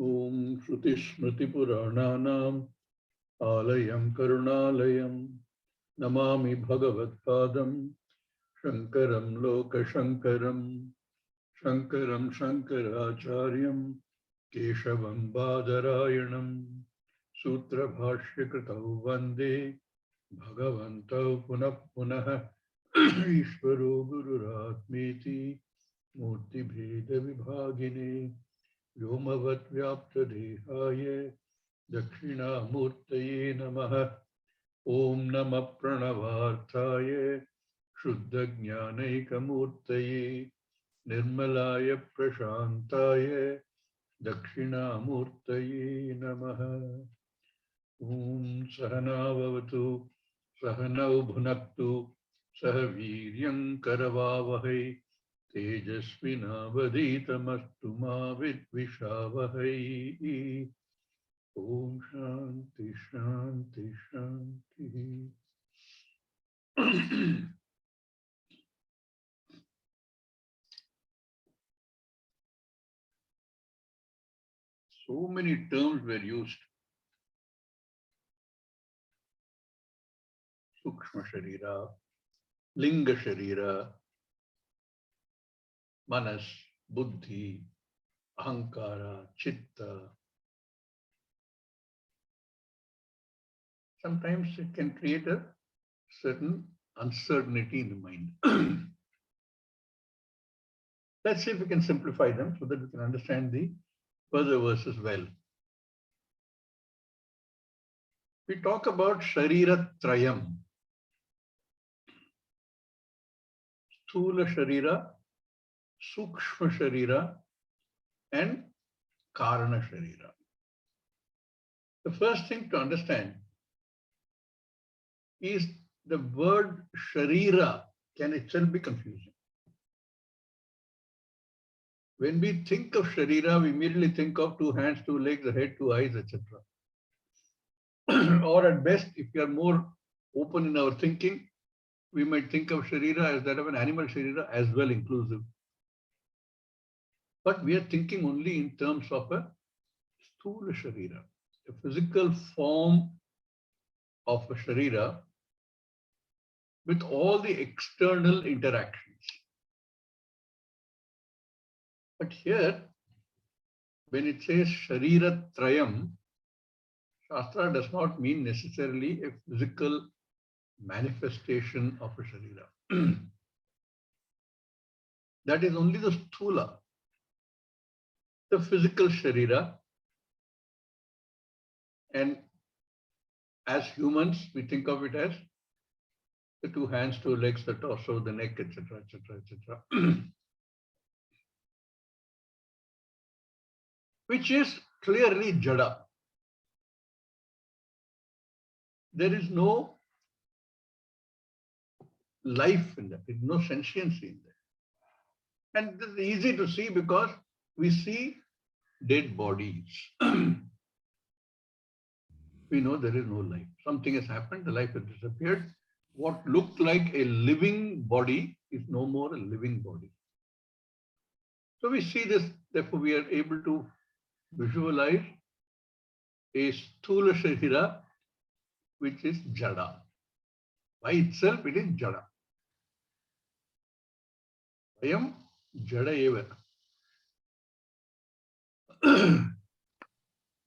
Om Shruti Smriti Purananam Alayam Karunalayam Namami Bhagavad Padam Shankaram Loka Shankaram Shankaram Shankaracharyam Keshavam Badarayanam Sutra Bhashya Kritau Vande Bhagavantau Punah Punah Ishvaro Gururatmeti Murti Bheda Vibhagine Yomavat Vyapta Dehaye Dakshinamurtaye Namaha Om Namah Pranavarthaye Shuddha Jnanaikamurtaye Nirmalaya Prashantaye Dakshinamurtaye Namaha Om Sahana Bhavatu Sahanau Bhunaktu Sahaviryam Karavavahai Tejasvinavaditamastu ma vidvishavahai. Om Shanti Shanti Shanti. So many terms were used. Sukshma Sharira, Linga Sharira, Manas, Buddhi, Ahankara, Chitta. Sometimes it can create a certain uncertainty in the mind. Let's see if we can simplify them so that we can understand the further verses well. We talk about Sharira Trayam. Sthula Sharira, Sukshma Sharira, and Karana Sharira. The first thing to understand is the word Sharira can itself be confusing. When we think of Sharira, we immediately think of 2 hands, 2 legs, a head, 2 eyes, etc. Or at best, if we are more open in our thinking, we might think of Sharira as that of an animal Sharira as well inclusive. But we are thinking only in terms of a Sthula Sharira, a physical form of a Sharira with all the external interactions. But here, when it says Sharira Trayam, Shastra does not mean necessarily a physical manifestation of a Sharira. That is only the Sthula, the physical Sharira. And as humans, we think of it as the 2 hands, 2 legs, the torso, the neck, etc., etc., etc. Which is clearly Jada. There is no life in that, there is no sentiency in that. And this is easy to see because we see dead bodies. We know there is no life. Something has happened, the life has disappeared. What looked like a living body is no more a living body. So we see this, therefore we are able to visualize a Sthula Sharira, which is Jada. By itself, it is Jada. I am Jada eva.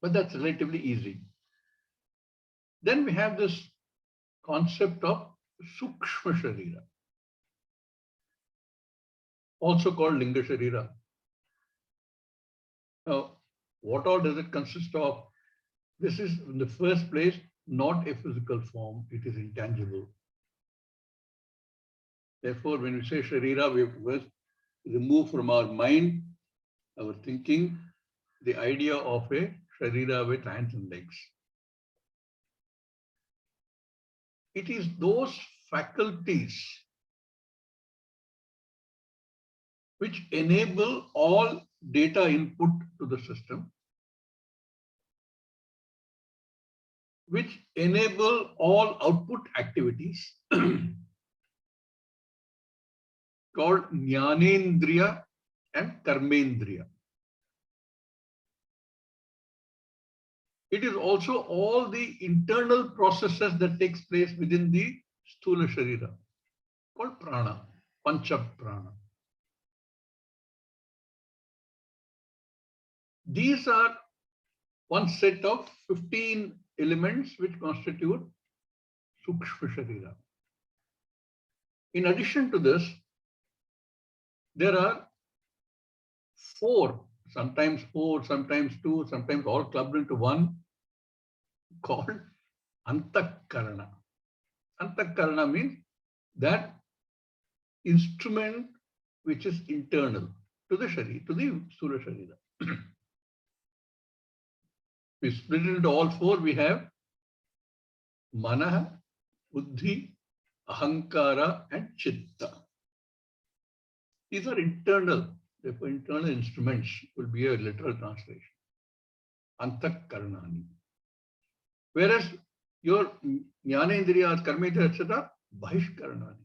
But that's relatively easy. Then we have this concept of Sukshma Sharira, also called Linga Sharira. Now, what all does it consist of? This is, in the first place, not a physical form, it is intangible. Therefore, when we say Sharira, we have to first remove from our mind, our thinking, the idea of a Sharira with hands and legs. It is those faculties which enable all data input to the system, which enable all output activities called Jnanendriya and Karmendriya. it is also all the internal processes that takes place within the Sthula Sharira, called prana, pancha prana. These are one set of 15 elements which constitute Sukshma Sharira. In addition to this, there are sometimes four, sometimes two, sometimes all clubbed into one, called Antakarana. Antakarana means that instrument which is internal to the Sharira, to the Sthula Sharira. We split it into all four. We have Manaha, Buddhi, Ahankara, and Chitta. These are internal, therefore internal instruments will be a literal translation. Antakaranani. Whereas your Jnanendriyas, Karmendriyas, etc., Bahishkaranani.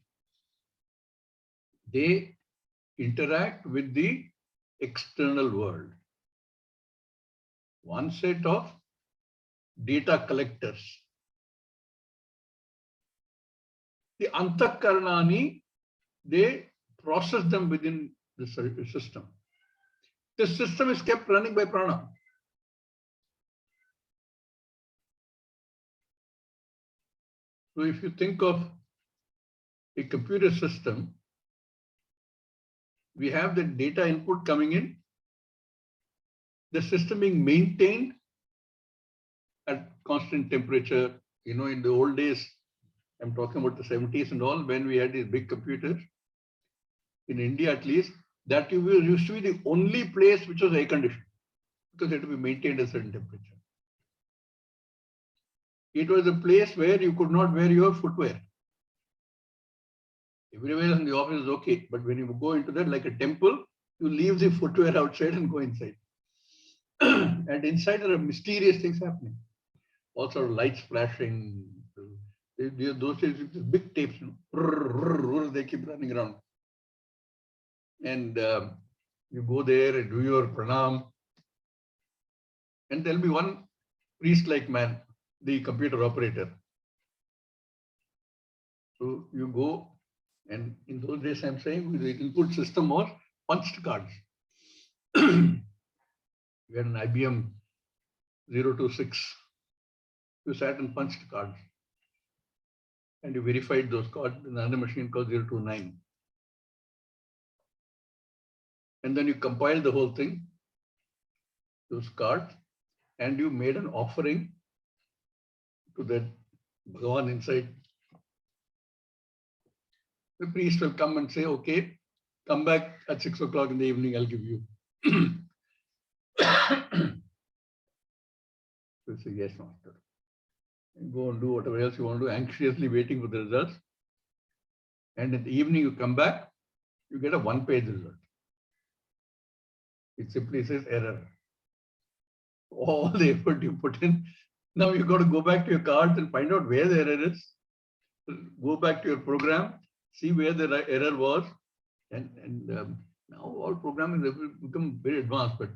They interact with the external world. One set of data collectors. The Antakaranani, they process them within the system. The system is kept running by prana. So if you think of a computer system, we have the data input coming in, the system being maintained at constant temperature. You know, in the old days, I'm talking about the 70s and all, when we had these big computers, in India at least, that used to be the only place which was air conditioned, because it had to be maintained at a certain temperature. It was a place where you could not wear your footwear. Everywhere in the office is okay, but when you go into that, like a temple, you leave the footwear outside and go inside. And inside there are mysterious things happening. All sort of lights flashing. Those days, big tapes, you know, they keep running around. And you go there and do your pranam. And there'll be one priest-like man, the computer operator. So you go, and in those days, I'm saying the input system was punched cards. We had an IBM 026. You sat and punched cards. And you verified those cards in another machine called 029. And then you compiled the whole thing, those cards, and you made an offering to that Bhagavan inside. The priest will come and say, okay, come back at 6 o'clock in the evening, I'll give you. So say, yes, master. And go and do whatever else you want to do, anxiously waiting for the results. And in the evening, you come back, you get a one-page result. It simply says error. All the effort you put in. Now you've got to go back to your cards and find out where the error is. Go back to your program, see where the error was. And now all programming has become very advanced. But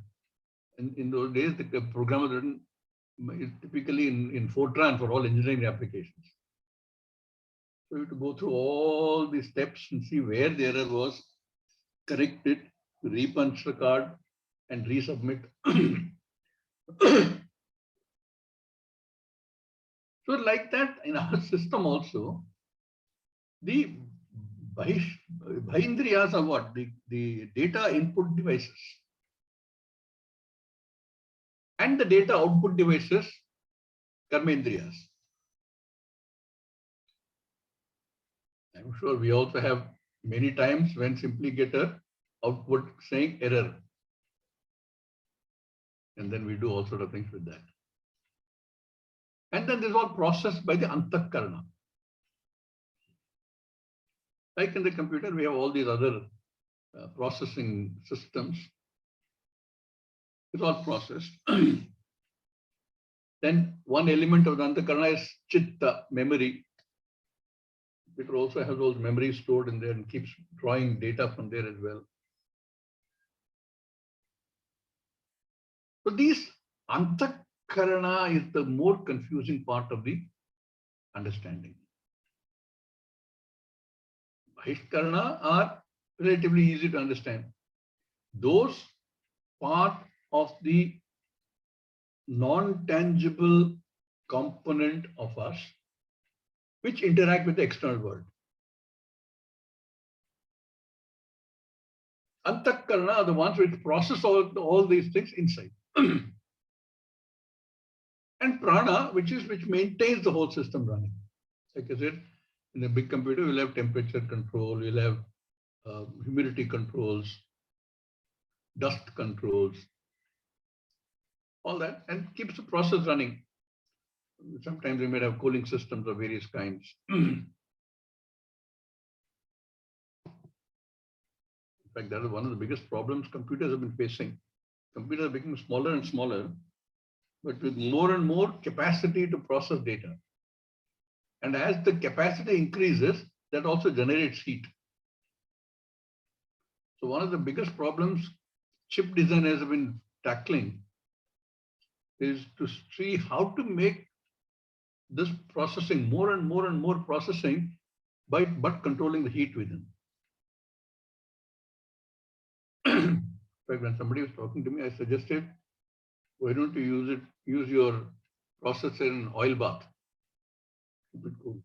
in those days, the program was written typically in Fortran for all engineering applications. So you have to go through all the steps and see where the error was, correct it, repunch the card, and resubmit. So like that, in our system also, the Bhayindriyas are what? The data input devices. And the data output devices, Karmendriyas. I'm sure we also have many times when simply get a output saying error. And then we do all sort of things with that. And then this is all processed by the Antakarana. Like in the computer, we have all these other processing systems. It's all processed. Then one element of the Antakarana is Chitta, memory. It also has those memories stored in there and keeps drawing data from there as well. So these Antakarana Antahkarana is the more confusing part of the understanding. Bahishkarana are relatively easy to understand. Those part of the non-tangible component of us which interact with the external world. Antahkarana are the ones which process all these things inside. And prana, which maintains the whole system running. Like I said, in a big computer, we'll have temperature control, we'll have humidity controls, dust controls, all that, and keeps the process running. Sometimes we might have cooling systems of various kinds. In fact, that is one of the biggest problems computers have been facing. Computers are becoming smaller and smaller, but with more and more capacity to process data. And as the capacity increases, that also generates heat. So one of the biggest problems chip designers have been tackling is to see how to make this processing more and more processing but controlling the heat within. In fact, when somebody was talking to me, I suggested, why don't you use your processor in oil bath? Keep it cool.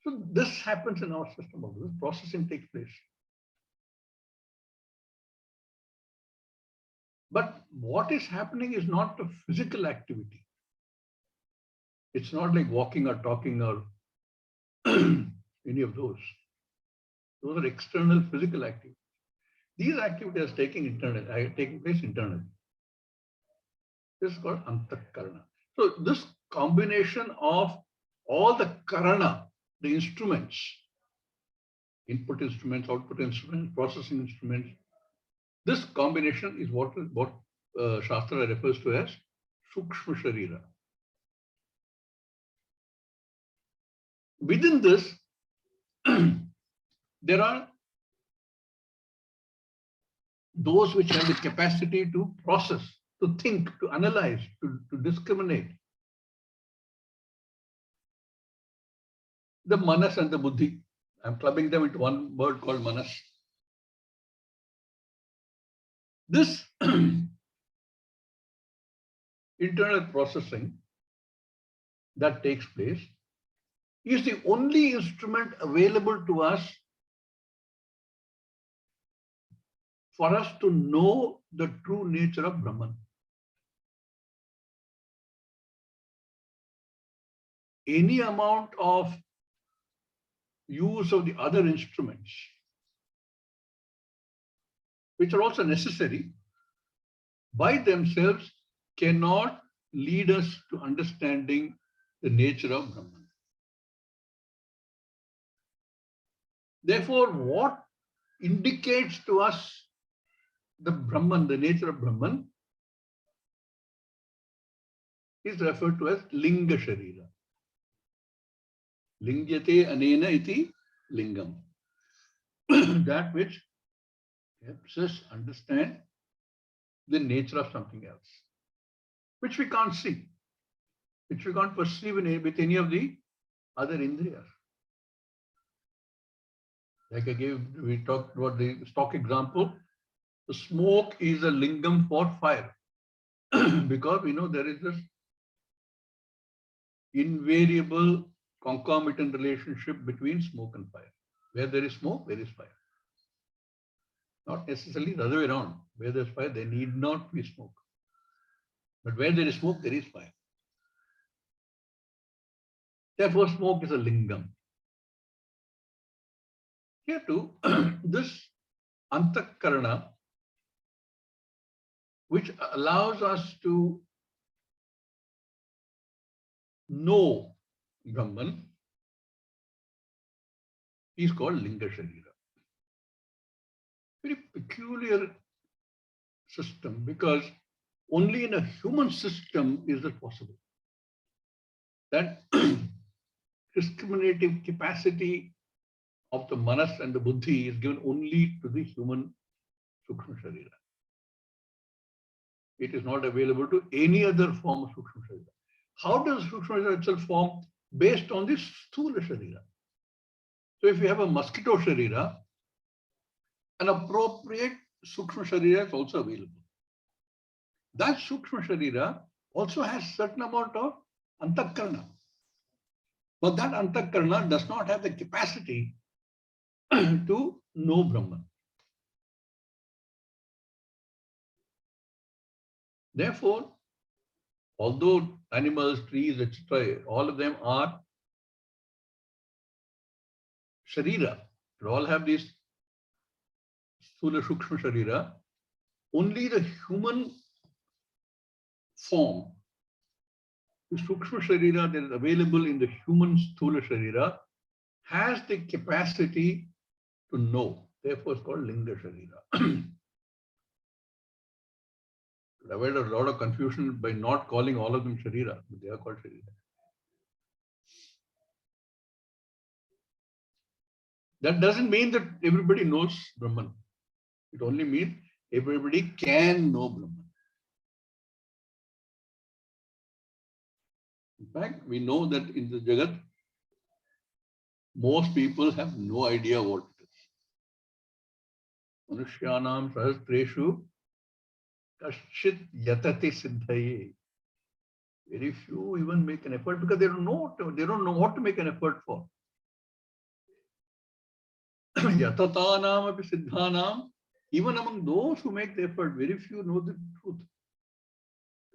So this happens in our system. This processing takes place. But what is happening is not a physical activity. It's not like walking or talking or any of those. Those are external physical activities. These activities are taking place internally. This is called antahkarana. So this combination of all the karana, the instruments, input instruments, output instruments, processing instruments, this combination is what Shastra refers to as sukshma sharira. Within this, there are those which have the capacity to process, to think, to analyze, to discriminate. The manas and the buddhi. I'm clubbing them into one word called manas. This internal processing that takes place is the only instrument available to us for us to know the true nature of Brahman. Any amount of use of the other instruments, which are also necessary, by themselves cannot lead us to understanding the nature of Brahman. Therefore, what indicates to us the Brahman, the nature of Brahman, is referred to as linga sharira. Lingyate anena iti lingam. That which helps us understand the nature of something else, which we can't see, which we can't perceive with any of the other indriyas. Like we talked about the stock example. The smoke is a lingam for fire because we know there is this invariable concomitant relationship between smoke and fire. Where there is smoke, there is fire. Not necessarily the other way around. Where there is fire, there need not be smoke. But where there is smoke, there is fire. Therefore, smoke is a lingam. Here too, this antahkarana, which allows us to know Brahman, is called linga sharira. Very peculiar system, because only in a human system is it possible. That discriminative capacity of the manas and the buddhi is given only to the human Sukshma Sharira. It is not available to any other form of Sukshma Sharira. How does Sukshma Sharira itself form? Based on this Sthula Sharira. So if you have a mosquito Sharira, an appropriate Sukshma Sharira is also available. That Sukshma Sharira also has certain amount of Antakarna. But that Antakarna does not have the capacity to know Brahman. Therefore, although animals, trees, etc., all of them are Sharira, they all have this Sthula Sukshma Sharira, only the human form, the Sukshma Sharira that is available in the human Sthula Sharira, has the capacity to know. Therefore, it's called Linga Sharira. Avoid a lot of confusion by not calling all of them Sharira, but they are called Sharira. That doesn't mean that everybody knows Brahman. It only means everybody can know Brahman. In fact, we know that in the Jagat, most people have no idea what it is. Manushyanam sahasreshu kaschit yatati siddhaye. Very few even make an effort because they don't know what to make an effort for. Yatatanam api siddhanam, even among those who make the effort, very few know the truth.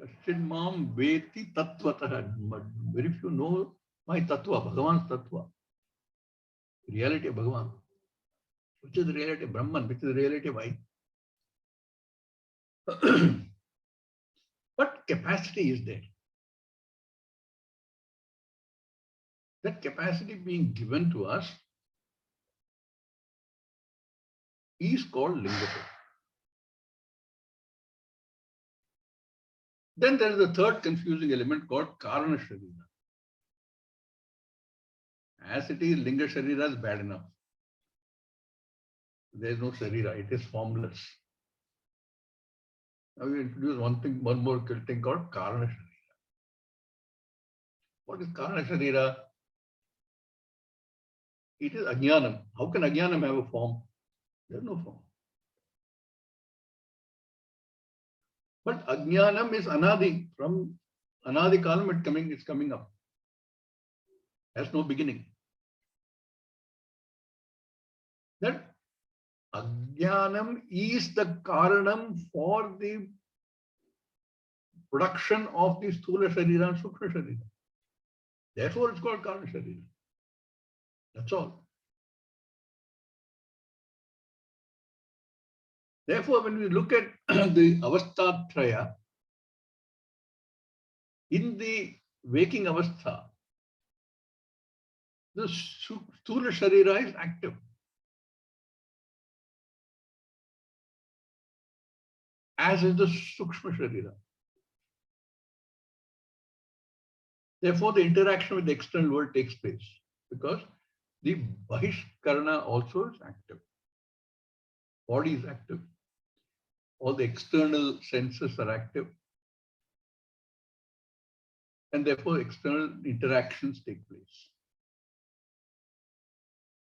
Kaschit mam veti tattvataha. Very few know my tattva, Bhagavan's tattva. Reality of Bhagavan. Which is the reality of Brahman, which is the reality of I. But capacity is there. That capacity being given to us is called Linga. Then there is a third confusing element called Karana Sharira. As it is, Linga Sharira is bad enough. There is no Sharira, it is formless. Now we introduce one more thing called Karana Sharira. What is Karana Sharira? It is Ajnanam. How can Ajnanam have a form? There is no form. But Ajnanam is Anadi. From Anadi Kalam it's coming up. Has no beginning. That Ajnanam is the Karanam for the production of the Sthula Sharira and Sukshma Sharira. Therefore, it's called Karana Sharira. That's all. Therefore, when we look at the Avastha-traya, in the waking Avastha, the Sthula Sharira is active. As is the Sukshma Sharira. Therefore, the interaction with the external world takes place because the Bahishkarana also is active. Body is active. All the external senses are active. And therefore, external interactions take place.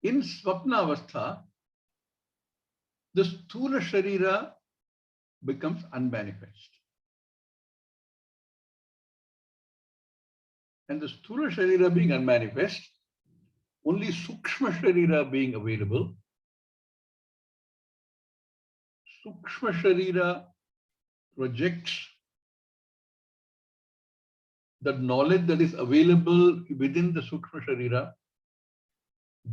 In Swapna Avastha, the Sthula Sharira becomes unmanifest. And the Sthula Sharira being unmanifest, only Sukshma Sharira being available, Sukshma Sharira projects the knowledge that is available within the Sukshma Sharira,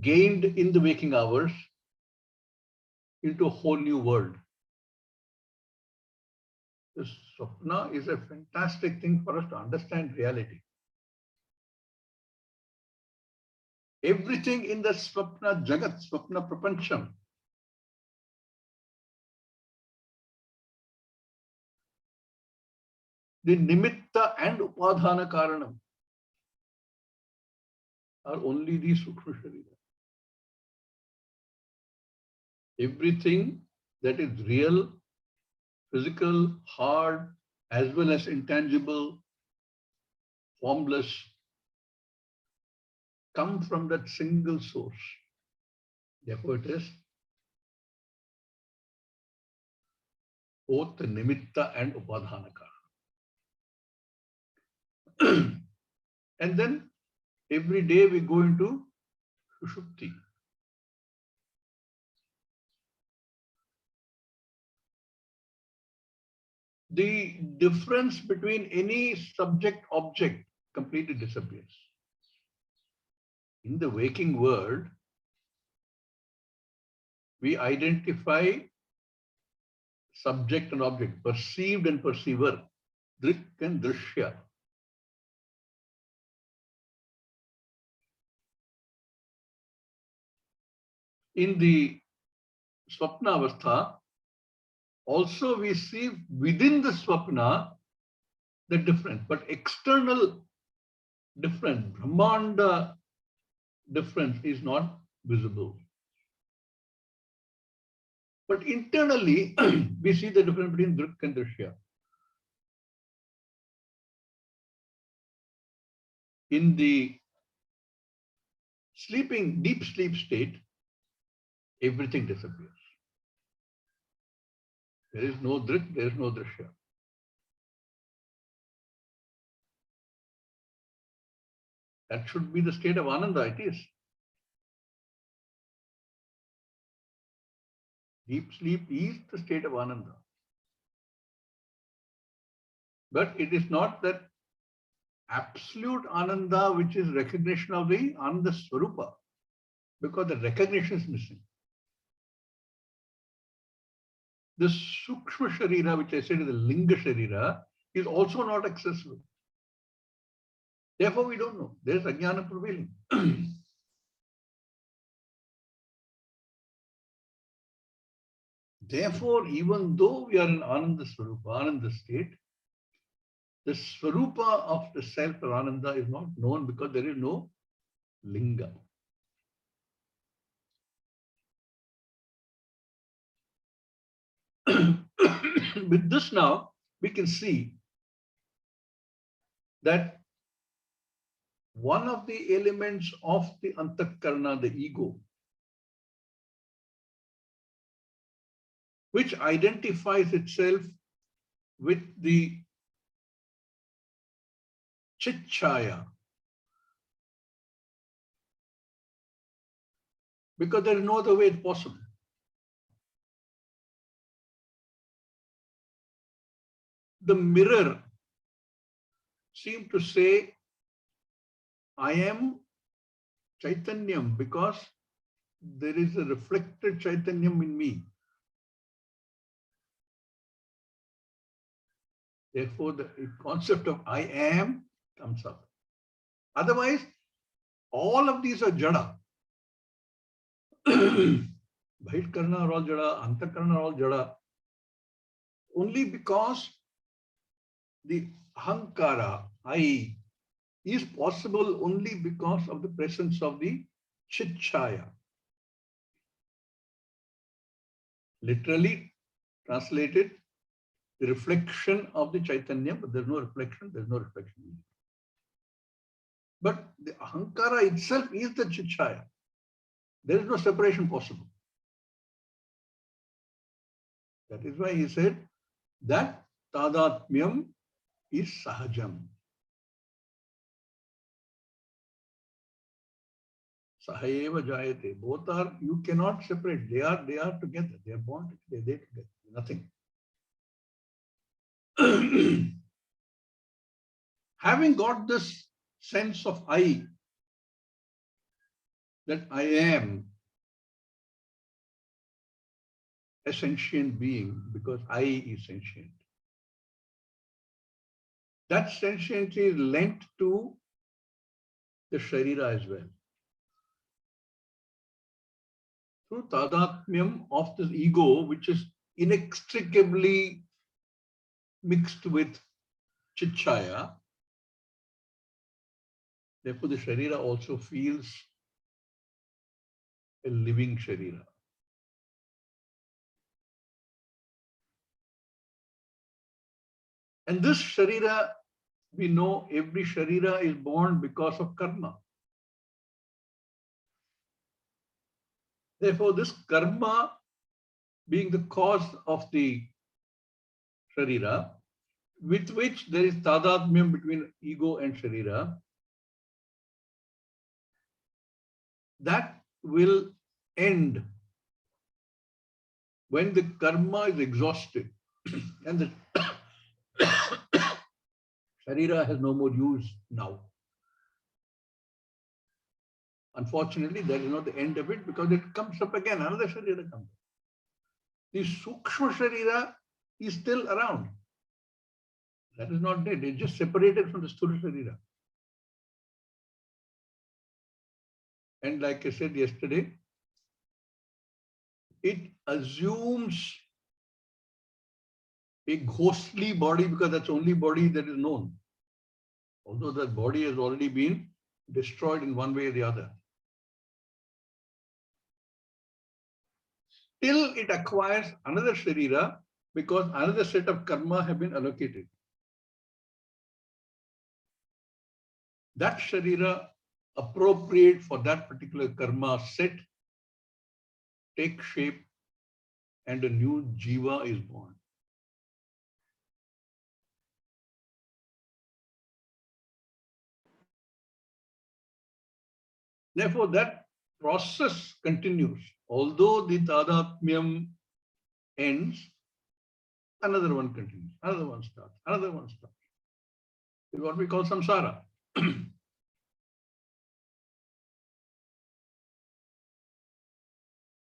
gained in the waking hours, into a whole new world. The Swapna is a fantastic thing for us to understand reality. Everything in the Swapna Jagat, Swapna Prapancham, the Nimitta and Upadhana Karanam are only the Sukshma Sharira. Everything that is real, physical, hard, as well as intangible, formless, come from that single source. Therefore, it is both nimitta and upadhanaka. And then every day we go into sushupti. The difference between any subject-object completely disappears. In the waking world, we identify subject and object, perceived and perceiver, Dṛg and Dṛśya. In the Swapna Avastha, also we see within the Swapna the difference, but external difference, Brahmanda difference is not visible. But internally, we see the difference between Dṛg and Dṛśya. In the sleeping, deep sleep state, everything disappears. There is no Dṛg, there is no Dṛśya. That should be the state of Ananda, it is. Deep sleep is the state of Ananda. But it is not that absolute Ananda which is recognition of the Ananda Swarupa, because the recognition is missing. The Sukshma Sharira, which I said is the Linga Sharira, is also not accessible. Therefore, we don't know. There is Ajnana prevailing. Therefore, even though we are in Ananda Swarupa, Ananda state, the Swarupa of the self or Ananda is not known because there is no Linga. With this now, we can see that one of the elements of the Antakarana, the ego, which identifies itself with the Chitchaya, because there is no other way it's possible. The mirror seemed to say, I am Chaitanyam because there is a reflected Chaitanyam in me. Therefore, the concept of I am comes up. Otherwise, all of these are jada. Bahitkarana are all jada, Antakarana are all jada. Only because the Ahankara, I, is possible only because of the presence of the Chitchaya. Literally translated, the reflection of the Chaitanya, but there's no reflection, there's no reflection. But the Ahankara itself is the Chitchaya. There is no separation possible. That is why he said that Tadatmyam is Sahajam. Sahayeva Jayate. Both are, you cannot separate. They are together. They are bonded. They are together. Nothing. Having got this sense of I, that I am a sentient being because I is sentient. That sentience is linked to the Sharira as well. Through Tadatmyam of this ego, which is inextricably mixed with Chitchaya, therefore the Sharira also feels a living Sharira. And this Sharira, we know every Sharira is born because of karma. Therefore, this karma being the cause of the Sharira, with which there is tadatmyam between ego and Sharira, that will end when the karma is exhausted and the Sharira has no more use now. Unfortunately, that is not the end of it because it comes up again, another Sharira comes up. The Sukshma Sharira is still around. That is not dead. It's just separated from the Sthula Sharira. And like I said yesterday, it assumes a ghostly body because that's the only body that is known. Although that body has already been destroyed in one way or the other. Still it acquires another Sharira because another set of karma have been allocated. That Sharira appropriate for that particular karma set take shape and a new jiva is born. Therefore, that process continues. Although the tadatmyam ends, another one continues, another one starts, another one starts. It's what we call samsara.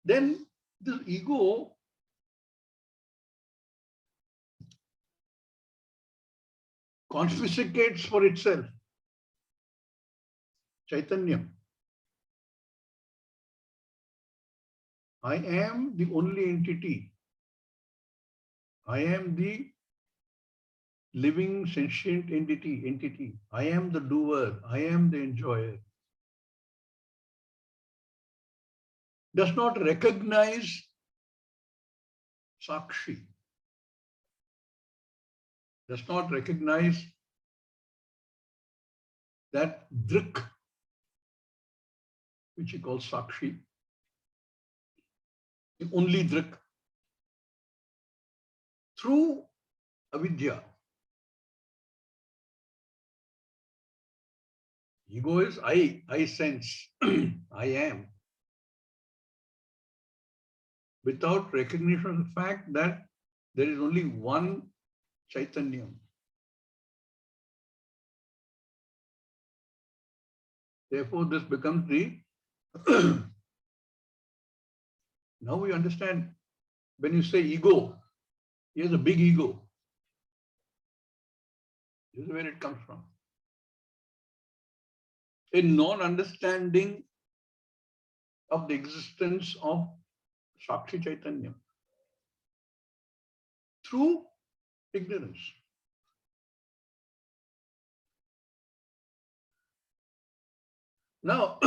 Then this ego confiscates for itself Chaitanyam. I am the only entity. I am the living sentient entity. I am the doer. I am the enjoyer. Does not recognize Sakshi. Does not recognize that Dṛk, which he calls Sakshi, the only Dṛk, through avidya. Ego is I sense, I am. Without recognition of the fact that there is only one Chaitanyam. Therefore, this becomes the now we understand when you say ego, here's a big ego. This is where it comes from. A non-understanding of the existence of Sakshi Chaitanya through ignorance. Now,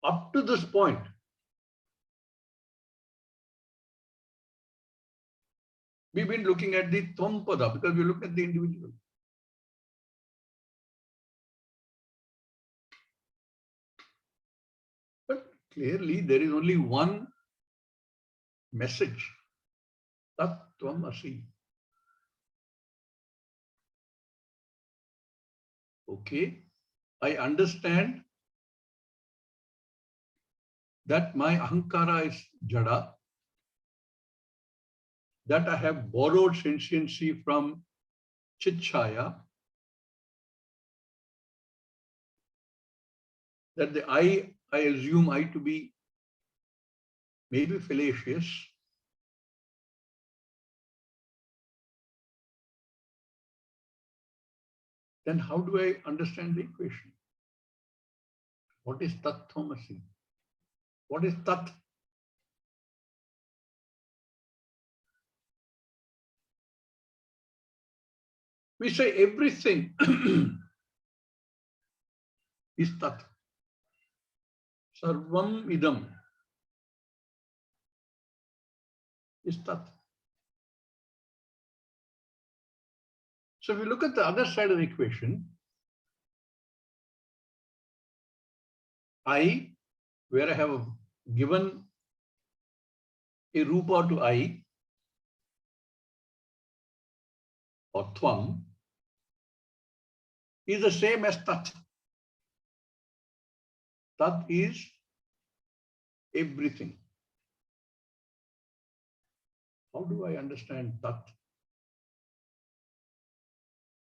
up to this point, we've been looking at the Tvam-pada because we look at the individual. But clearly, there is only one message, Tat Tvam Asi. Okay, I understand that my ahankara is jada, that I have borrowed sentiency from Chitchaya, that the I assume I to be maybe fallacious. Then how do I understand the equation? What is Tat Tvam Asi? What is Tat? We say everything is Tat. Sarvam idam is Tat. So if you look at the other side of the equation, I, where I have given a rupa to I, or tvam, is the same as tat. Tat is everything. How do I understand tat?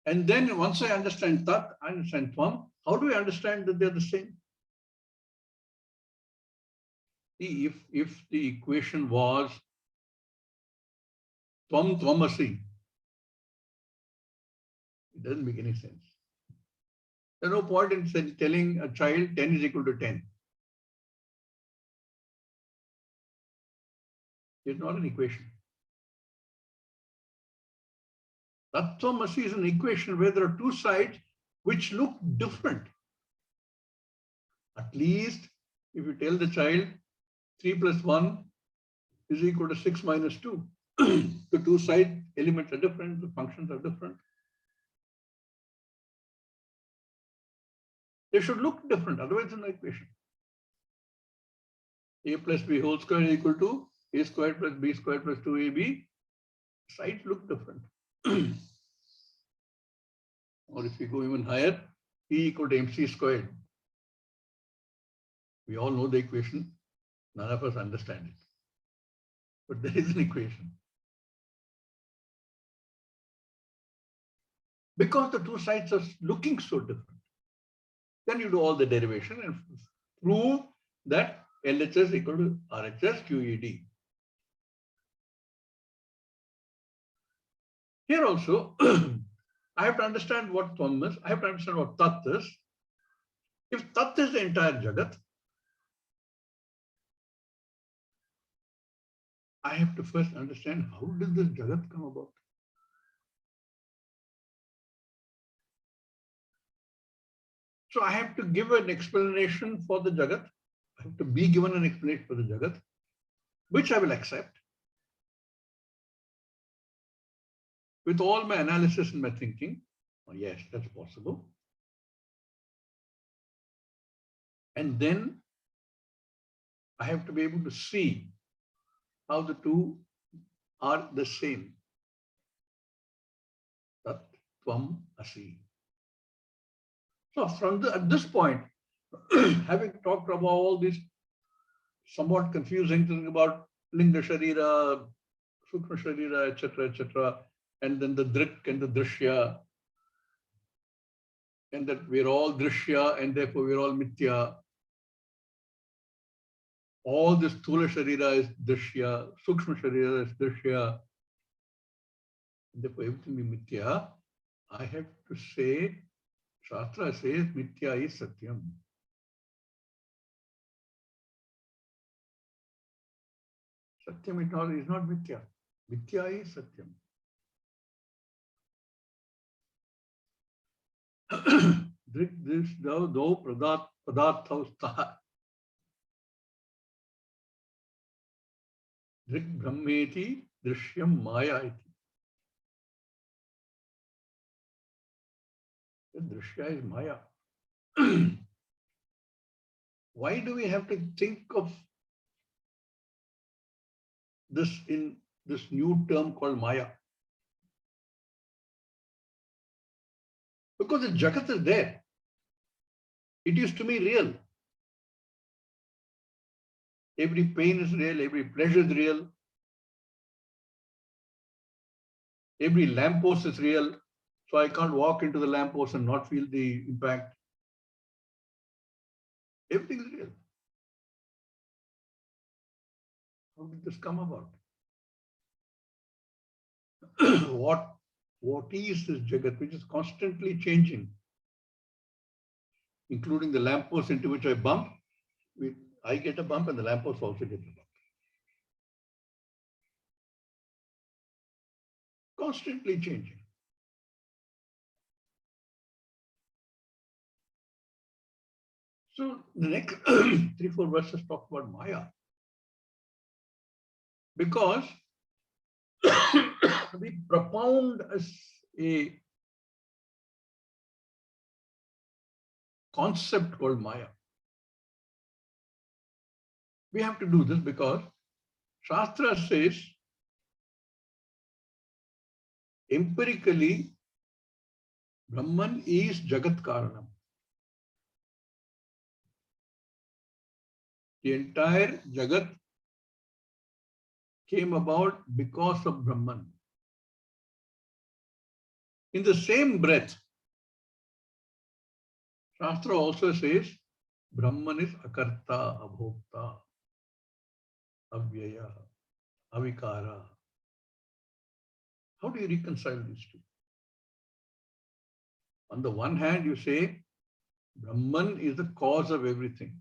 And then once I understand tat, I understand tvam, how do I understand that they're the same? See, if the equation was tvam tvamasi, it doesn't make any sense. There's no point in telling a child 10 is equal to 10. It's not an equation. Tattvamasi is an equation where there are two sides which look different. At least if you tell the child 3 plus 1 is equal to 6 minus 2. The two side elements are different, the functions are different. They should look different, otherwise it's an equation. A plus b whole square is equal to a squared plus b squared plus 2ab. Sides look different. Or if you go even higher, E equal to mc squared. We all know the equation. None of us understand it. But there is an equation. Because the two sides are looking so different. Then you do all the derivation and prove that LHS equal to RHS QED. Here also, I have to understand what tvam is. I have to understand what tat is. If tat is the entire jagat, I have to first understand how did this jagat come about. So I have to give an explanation for the jagat. I have to be given an explanation for the jagat, which I will accept with all my analysis and my thinking. Oh, yes, that's possible. And then I have to be able to see how the two are the same. Tat tvam asi. So at this point, having talked about all these somewhat confusing things about linga sharira, sukma sharira, etc., and then the drik and the drsya, and that we're all drsya and therefore we're all mithya. All this sthula sharira is drsya, sukshma sharira is drsya, and therefore everything is mithya. I have to say, Shastra says mithya is satyam. Satyam is not mithya. Mithya is satyam. Dṛg-dṛśya-viveka padarthaustha. Dṛg-brahmeti dṛśyam maya iti. The dṛśya is maya. Why do we have to think of this in this new term called maya? Because the jagat is there. It is to me real. Every pain is real, every pleasure is real. Every lamppost is real. So I can't walk into the lamppost and not feel the impact. Everything is real. How did this come about? What is this jagat which is constantly changing? Including the lamppost into which I bump. I get a bump and the lamppost also gets a bump. Constantly changing. So the next 3-4 verses talk about maya. Because we propound a concept called Maya. We have to do this because Shastra says empirically Brahman is Jagat Karanam. The entire Jagat came about because of Brahman. In the same breath, Shastra also says Brahman is Akarta, Abhokta, Avyaya, Avikara. How do you reconcile these two? On the one hand, you say Brahman is the cause of everything.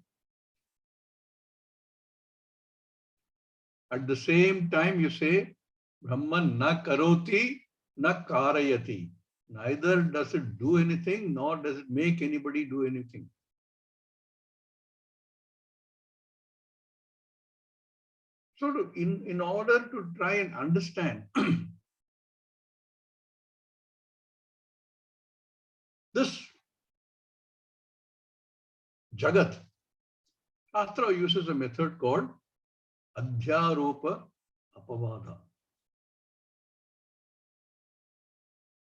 At the same time, you say Brahman na karoti, na karayati. Neither does it do anything, nor does it make anybody do anything. So in order to try and understand this Jagat, Shastra uses a method called Adhyaropa Apavada.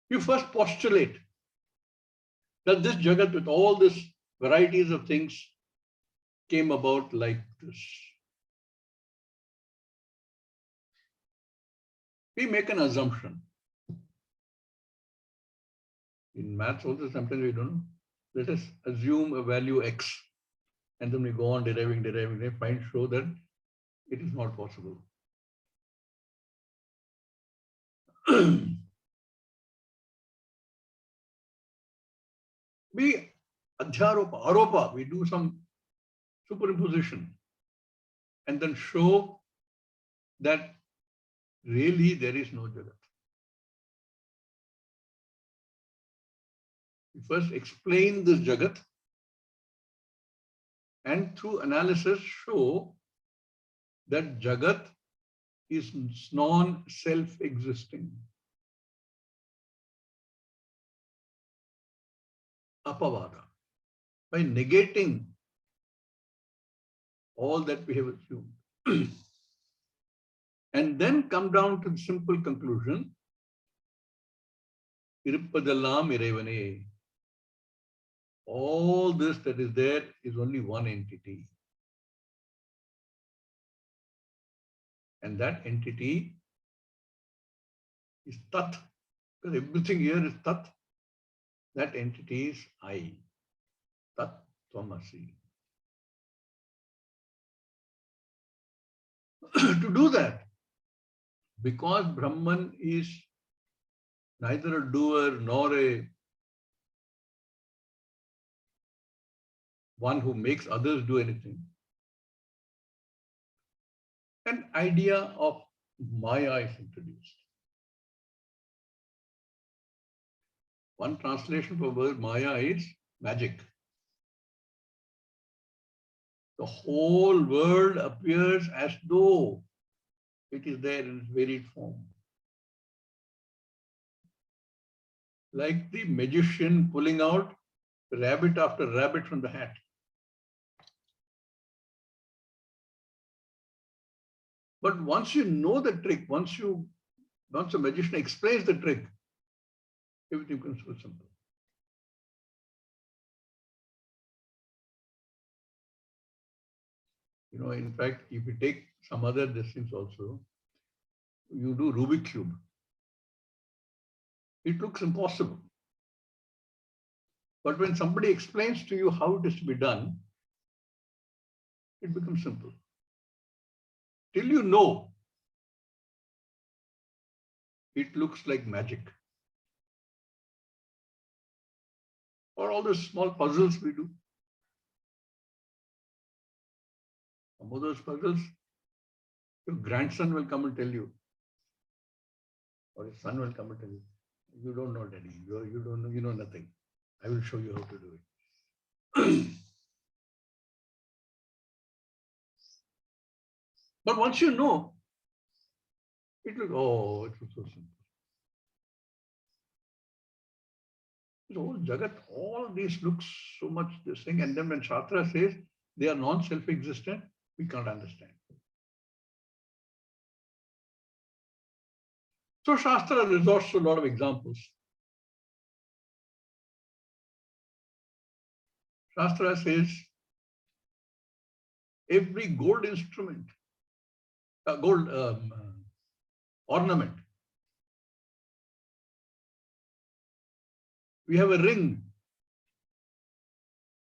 You first postulate that this Jagat with all these varieties of things came about like this. We make an assumption. In maths also sometimes we don't know. Let us assume a value x and then we go on deriving, show that it is not possible. We aropa, we do some superimposition and then show that really there is no Jagat. We first explain this Jagat and through analysis show that Jagat is non-self-existing. Apavada. By negating all that we have assumed. And then come down to the simple conclusion. Iruppadellam Iravane. All this that is there is only one entity. And that entity is Tat. Because everything here is Tat. That entity is I. Tat Tvamasi. To do that, because Brahman is neither a doer nor a one who makes others do anything, an idea of Maya is introduced. One translation for word Maya is magic. The whole world appears as though it is there in its varied form. Like the magician pulling out rabbit after rabbit from the hat. But once you know the trick, once the magician explains the trick, everything becomes so simple. You know, in fact, if you take some other distance also, you do Rubik cube. It looks impossible. But when somebody explains to you how it is to be done, it becomes simple. Till you know, it looks like magic. Or all those small puzzles we do. Some of those puzzles, your grandson will come and tell you, or his son will come and tell you, you don't know, Daddy, you don't know, you know nothing. I will show you how to do it. But once you know, it was so simple. The whole Jagat, all these looks so much this thing. And then when Shastra says they are non-self-existent, we can't understand. So Shastra resorts to a lot of examples. Shastra says every gold instrument, gold ornament. We have a ring.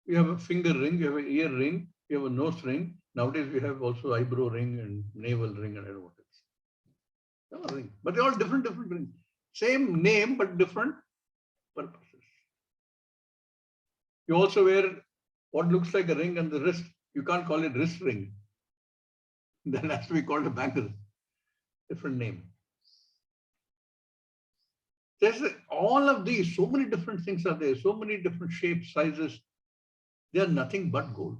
We have a finger ring, we have an ear ring, we have a nose ring. Nowadays we have also eyebrow ring and navel ring and I don't know what else. Ring. But they're all different rings. Same name, but different purposes. You also wear what looks like a ring on the wrist. You can't call it wrist ring. That has to be called a bangle. Different name. There's all of these, so many different things are there, so many different shapes, sizes. They are nothing but gold.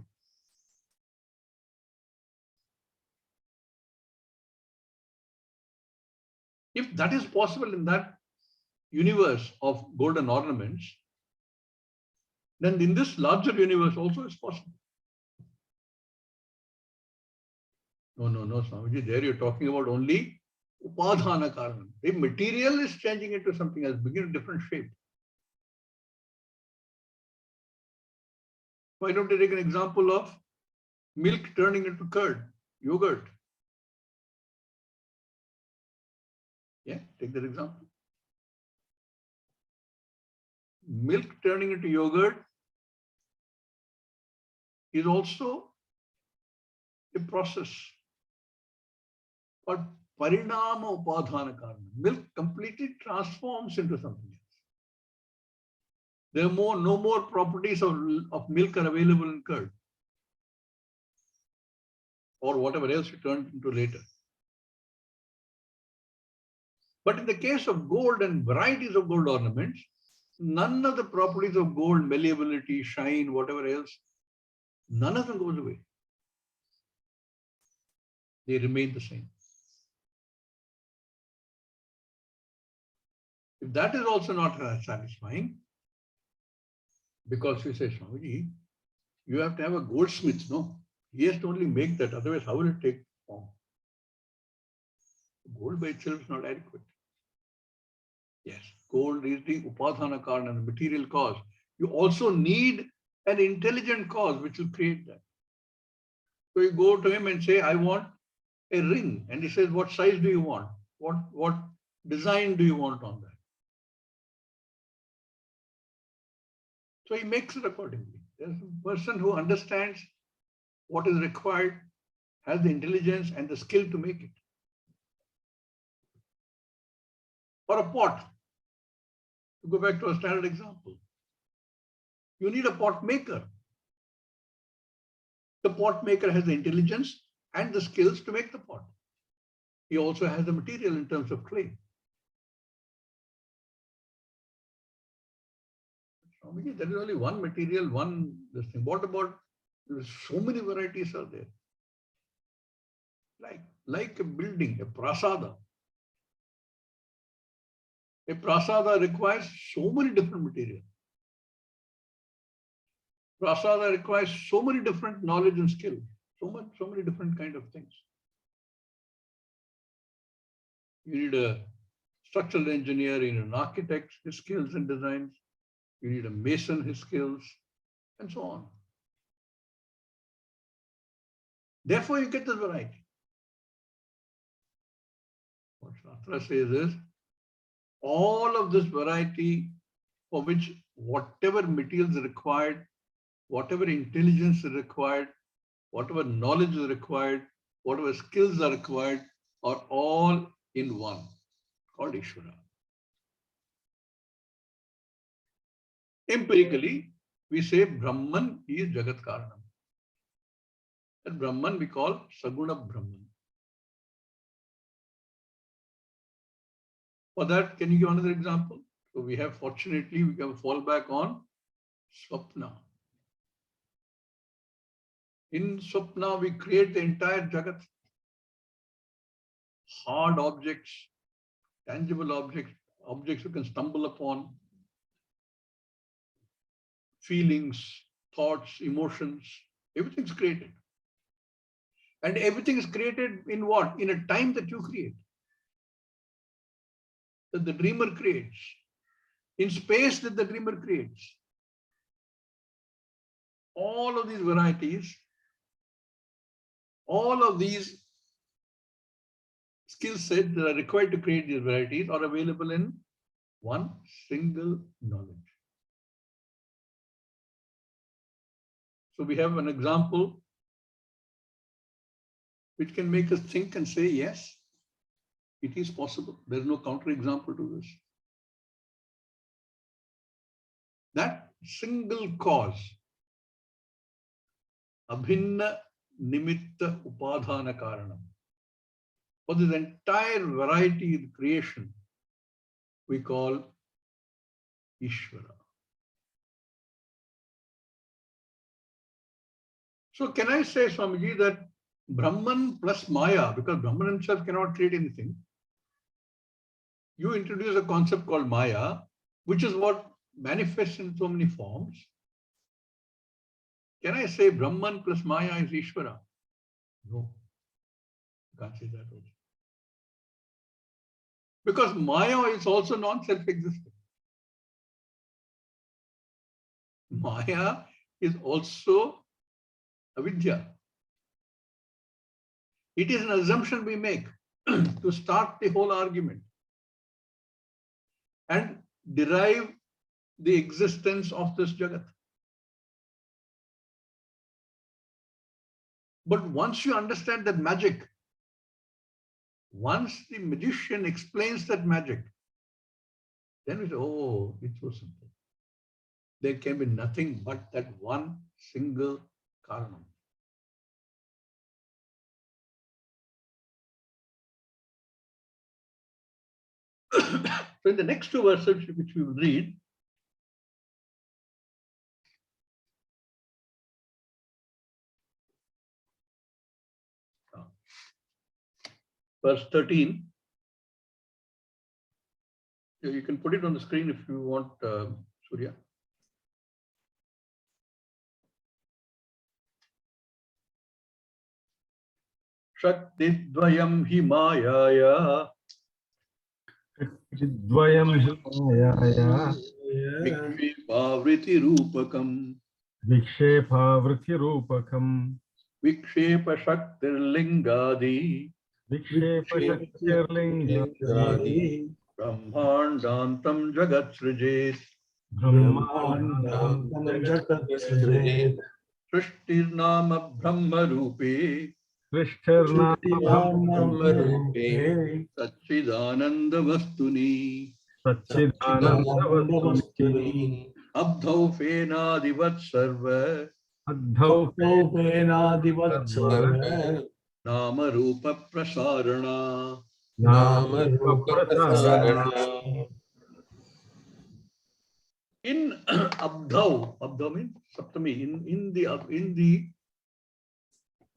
If that is possible in that universe of golden ornaments, then in this larger universe also is possible. No, Swamiji, there you're talking about only upadhana karanam. If material is changing into something else, begin a different shape. Why don't you take an example of milk turning into curd, yogurt? Yeah, take that example. Milk turning into yogurt is also a process called parinama upadhana karanam. Milk completely transforms into something else. There are no more properties of milk are available in curd or whatever else you turn into later. But in the case of gold and varieties of gold ornaments, none of the properties of gold, malleability, shine, whatever else, none of them goes away. They remain the same. If that is also not satisfying, because we say, Swamiji, you have to have a goldsmith, no? He has to only make that, otherwise how will it take form? Gold by itself is not adequate. Yes, gold is the upadhana karana, the material cause. You also need an intelligent cause which will create that. So you go to him and say, I want a ring. And he says, what size do you want? What design do you want on that? So he makes it accordingly. There's a person who understands what is required, has the intelligence and the skill to make it. Or a pot. To go back to a standard example. You need a pot maker. The pot maker has the intelligence and the skills to make the pot. He also has the material in terms of clay. There is only one material, this thing. What about, there's so many varieties are there. Like a building, a prasada. A prasada requires so many different materials. Prasada requires so many different knowledge and skill. So many different kind of things. You need a structural engineer, you need an architect, his skills and designs. You need a mason, his skills, and so on. Therefore, you get this variety. What Shastra says is, all of this variety for which whatever materials are required, whatever intelligence is required, whatever knowledge is required, whatever skills are required, are all in one, called Ishvara. Empirically, we say Brahman is Jagat Karanam. That Brahman we call Saguna Brahman. For that, can you give another example? So we have, fortunately, we can fall back on Swapna. In Swapna, we create the entire Jagat. Hard objects, tangible objects, objects you can stumble upon. feelings, thoughts, emotions, everything's created. And everything is created in what? In a time that you create. That the dreamer creates. In space that the dreamer creates. All of these varieties, all of these skill sets that are required to create these varieties are available in one single knowledge. So we have an example which can make us think and say, yes, it is possible. There is no counterexample to this. That single cause, abhinna nimitta upadhana karanam, for this entire variety of creation, we call Ishvara. So can I say, Swami G, that Brahman plus Maya, because Brahman himself cannot create anything, you introduce a concept called Maya, which is what manifests in so many forms. Can I say Brahman plus Maya is Ishvara? No, you can't say that also. Because Maya is also non-self-existent. Maya is also Avidya. It is an assumption we make to start the whole argument and derive the existence of this Jagat. But once you understand that magic, once the magician explains that magic, then we say, oh, it's so simple. There can be nothing but that one single karanam. So in the next two verses which we will read, verse 13, you can put it on the screen if you want, Surya. Shakti dvayam hi mayaya Dvayam himaya vikshepavriti rupakam Vikshepavriti rupakam vikshepa shaktir lingadi Vikshepashaktirlingadi brahmandantam jagat srijet Brahmanam Jagat srishtir nama brahma rupe Krishna Satchidananda Vastuni Satchidanandavastuni Abdhau Fenadivat Sarva Adhaupenadivatsarva Nama Rupa Prasarana. Nama Rupa Prasarana. In Abdhau, Abdhau means Saptami, in the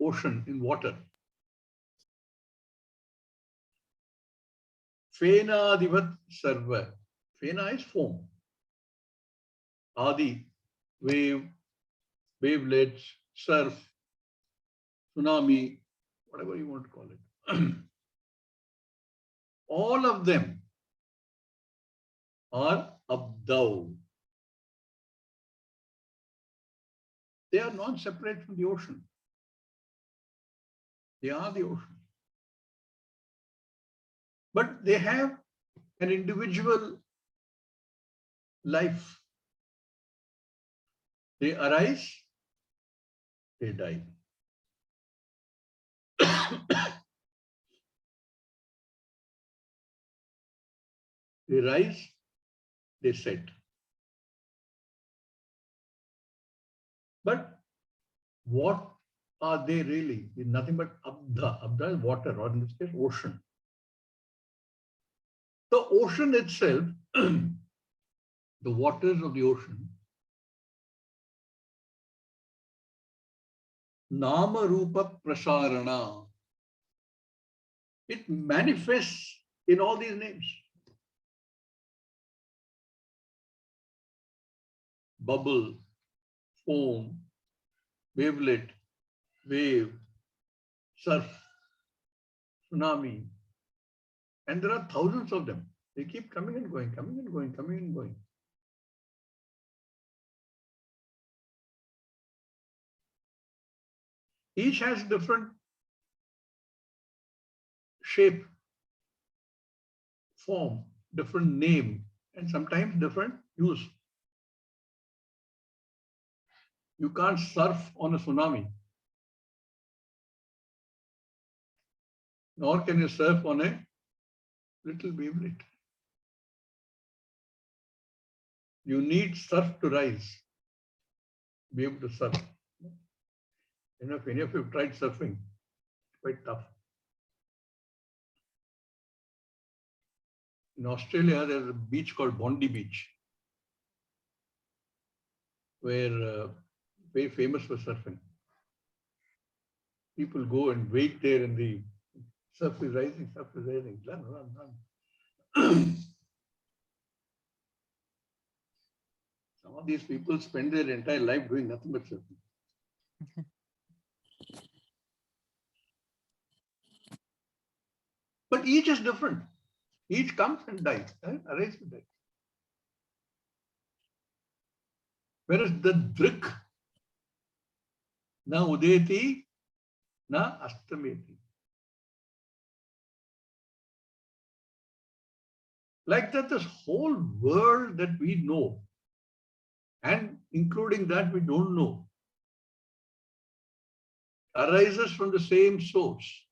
ocean, in water. Fenadivat Sarva. Fena is foam. Adi, wave, wavelets, surf, tsunami, whatever you want to call it. All of them are Abdau. They are not separate from the ocean. They are the ocean. But they have an individual life. They arise, they die. They rise, they set. But what are they really? It's nothing but Abdha. Abdha is water, or in this case, ocean. The ocean itself, the waters of the ocean, Nama Rupa Prasarana, it manifests in all these names. Bubble, foam, wavelet, wave, surf, tsunami. And there are thousands of them. They keep coming and going, coming and going, coming and going. Each has different shape, form, different name, and sometimes different use. You can't surf on a tsunami, nor can you surf on a little wavelet. You need surf to rise, be able to surf. If any of you have tried surfing, it's quite tough. In Australia, there's a beach called Bondi Beach, where very famous for surfing. People go and wait there, and the surf is rising, run, run, run. Some of these people spend their entire life doing nothing but surfing. But each is different. Each comes and dies, arises and dies. Whereas the Dṛk, na udeti, na astameti. Like that, this whole world that we know, and including that we don't know, arises from the same source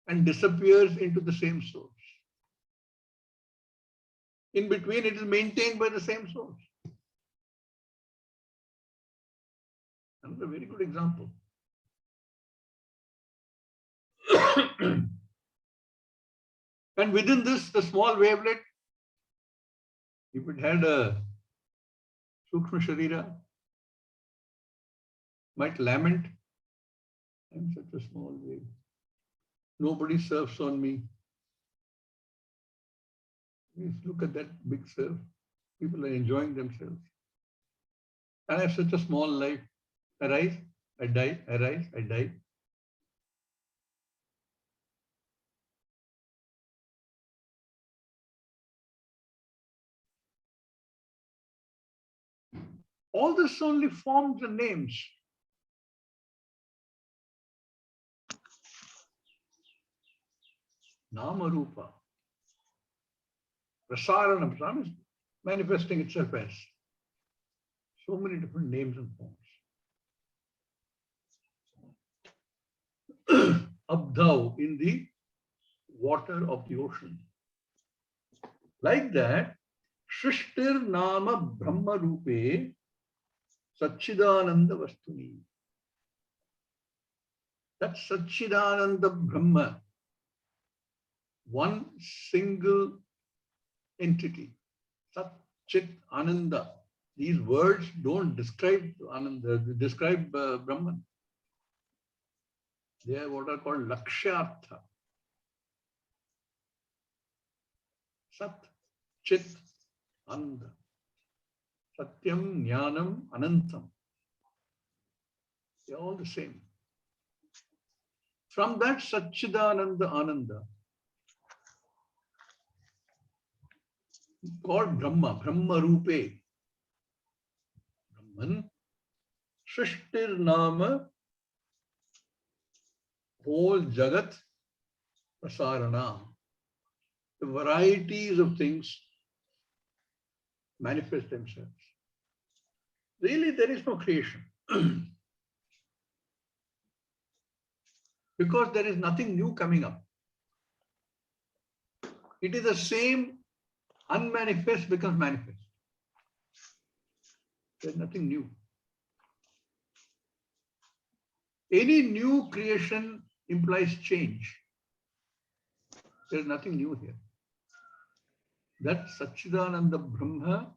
and disappears into the same source. In between, it is maintained by the same source. Another very good example. And within this, the small wavelet, if it had a Sukshma Sharira, might lament, I'm such a small wave. Nobody surfs on me. Please look at that big surf. People are enjoying themselves. And I have such a small life. I rise, I die, I rise, I die. All this only forms and names. Nama Rupa. Prasaranam. Sam is manifesting itself as so many different names and forms. Abdhav, in the water of the ocean. Like that, Shrishtir Nama Brahma Rupe Satchidananda Vastuni. That Satchidananda Brahma, one single entity, Sat Chit Ananda. These words don't describe Ananda, they describe Brahman. They are what are called Lakshyartha. Sat Chit Ananda. Satyam, Jnanam, Anantam. They are all the same. From that Satchidananda Ananda, called Brahma, Brahma Rupe. Brahman, Shrishtir Nama, whole Jagat, Prasarana. The varieties of things manifest themselves. Really, there is no creation. Because there is nothing new coming up. It is the same, unmanifest becomes manifest. There's nothing new. Any new creation implies change. There's nothing new here. That Satchidananda Brahma,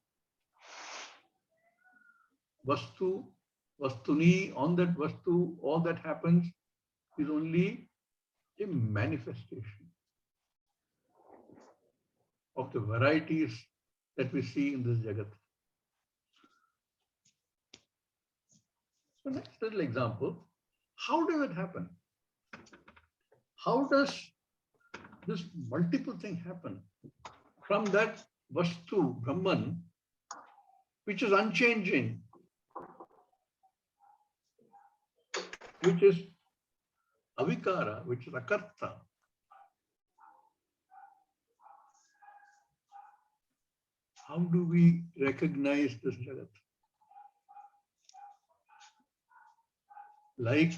Vastu, Vastuni, on that Vastu, all that happens is only a manifestation of the varieties that we see in this Jagat. So next little example, how does it happen? How does this multiple thing happen? From that Vastu, Brahman, which is unchanging, which is avikara, which is akarta. How do we recognize this Jagat? Like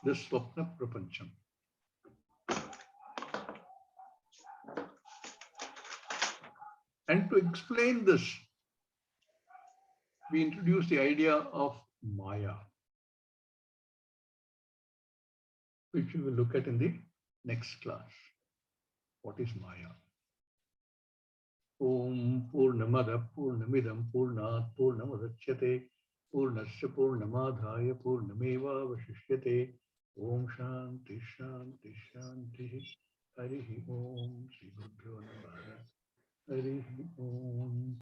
the Swapna Prapancham. And to explain this, we introduce the idea of Maya, which we will look at in the next class. What is Maya? Om Purnamada Purnamidam Purnat Purnamadachyate Purnasya Purnamadhaya Purnameva Vashishyate Om Shanti Shanti Shanti Harihi Om Sri Gurubhyo Namaha Harihi